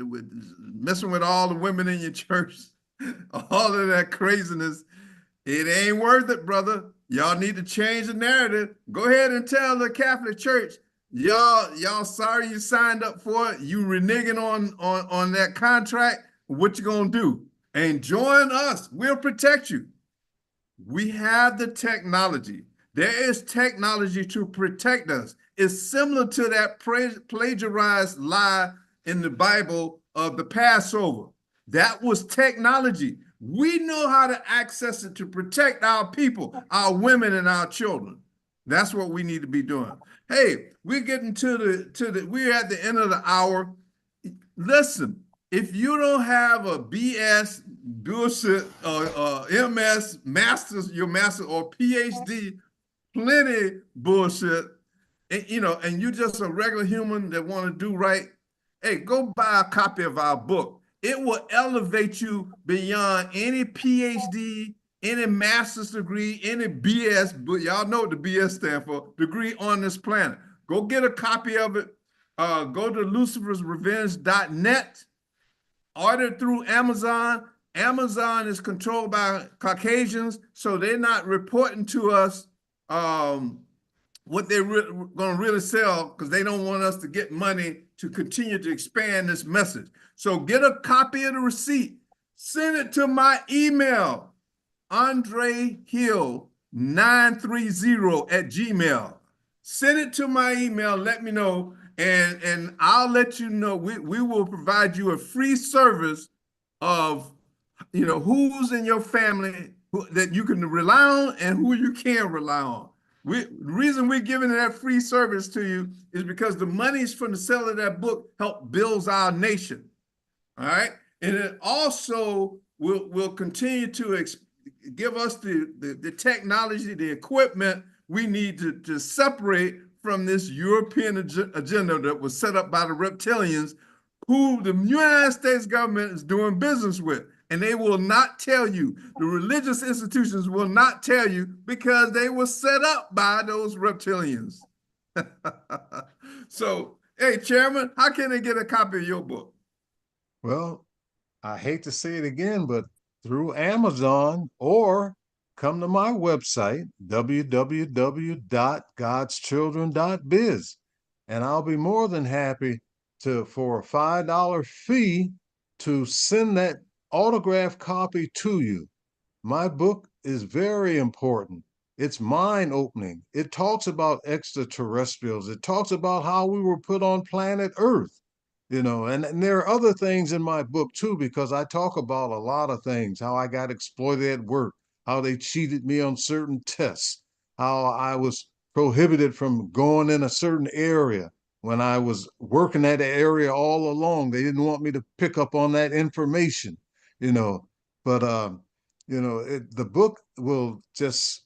messing with all the women in your church, all of that craziness. It ain't worth it, brother. Y'all need to change the narrative. Go ahead and tell the Catholic Church, y'all sorry you signed up for it. You reneging on that contract. what you're going to do. And join us. We'll protect you. We have the technology. There is technology to protect us. It's similar to that plagiarized lie in the Bible of the Passover. That was technology. We know how to access it to protect our people, our women, and our children. That's what we need to be doing. Hey, we're getting we're at the end of the hour. Listen, if you don't have a BS, bullshit, MS, master's, your master, or PhD, plenty bullshit, and, and you're just a regular human that want to do right, hey, go buy a copy of our book. It will elevate you beyond any PhD, any master's degree, any BS, but y'all know what the BS stand for, degree on this planet. Go get a copy of it. Go to lucifersrevenge.net. Order through Amazon. Amazon is controlled by Caucasians, so they're not reporting to us what they're going to really sell, because they don't want us to get money to continue to expand this message. So get a copy of the receipt. Send it to my email, andrehill930@gmail. Send it to my email. Let me know, and I'll let you know. We will provide you a free service of, who's in your family that you can rely on and who you can't rely on. The reason we're giving that free service to you is because the monies from the sale of that book help build our nation. All right. And it also will continue to give us the technology, the equipment we need to separate from this European agenda that was set up by the reptilians, who the United States government is doing business with. And they will not tell you. The religious institutions will not tell you, because they were set up by those reptilians. So, hey, Chairman, how can they get a copy of your book? Well, I hate to say it again, but through Amazon, or come to my website, www.godschildren.biz. And I'll be more than happy for a $5 fee to send that autographed copy to you. My book is very important. It's mind-opening. It talks about extraterrestrials. It talks about how we were put on planet Earth, and there are other things in my book too, because I talk about a lot of things: how I got exploited at work, how they cheated me on certain tests, how I was prohibited from going in a certain area. When I was working that area all along, they didn't want me to pick up on that information, but the book will just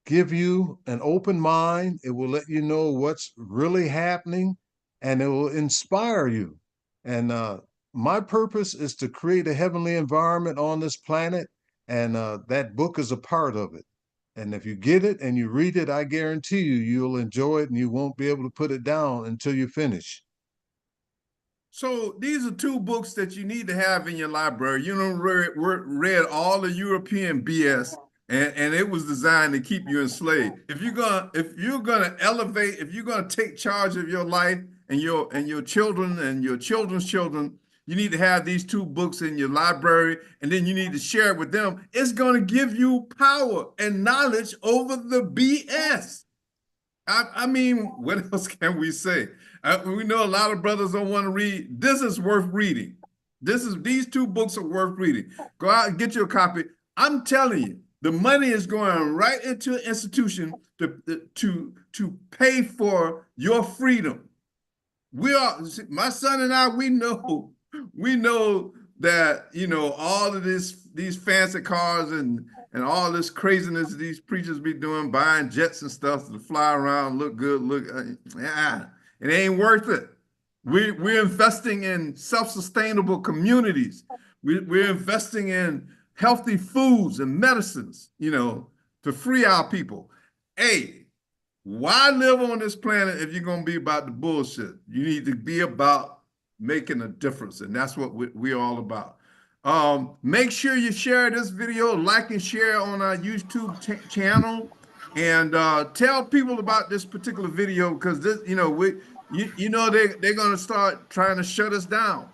give you an open mind. It will let you know what's really happening, and it will inspire you. And my purpose is to create a heavenly environment on this planet, and that book is a part of it. And if you get it and you read it, I guarantee you'll enjoy it, and you won't be able to put it down until you finish. So these are two books that you need to have in your library. Read all the European BS, and it was designed to keep you enslaved. If you're gonna elevate, if you're gonna take charge of your life and your children and your children's children, you need to have these two books in your library, and then you need to share it with them. It's going to give you power and knowledge over the BS. I mean, what else can we say? We know a lot of brothers don't want to read. This is worth reading. These two books are worth reading. Go out and get your copy. I'm telling you, the money is going right into an institution to pay for your freedom. My son and I, we know that, all of these fancy cars and all this craziness these preachers be doing, buying jets and stuff to fly around, look good, it ain't worth it. We're investing in self-sustainable communities. We're investing in healthy foods and medicines, to free our people. Hey, why live on this planet if you're going to be about the bullshit? You need to be about making a difference, and that's what we're all about. Make sure you share this video, like and share on our YouTube channel, and tell people about this particular video, because this, they're going to start trying to shut us down.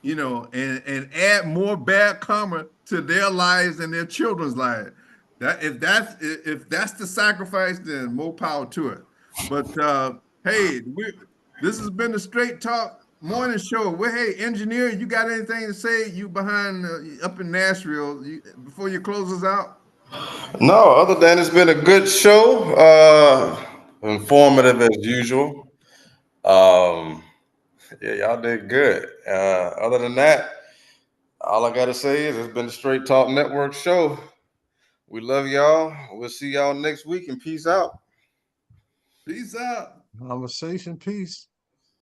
you know, and add more bad karma to their lives and their children's lives. That if that's the sacrifice, then more power to it. But hey, this has been the Straight Talk Morning Show. Well, hey, engineer, you got anything to say? You behind up in Nashville before you close us out? No, other than it's been a good show, informative as usual. Yeah, y'all did good. Other than that, all I gotta say is it's been the Straight Talk Network show. We love y'all. We'll see y'all next week, and peace out. Peace out. Conversation, peace.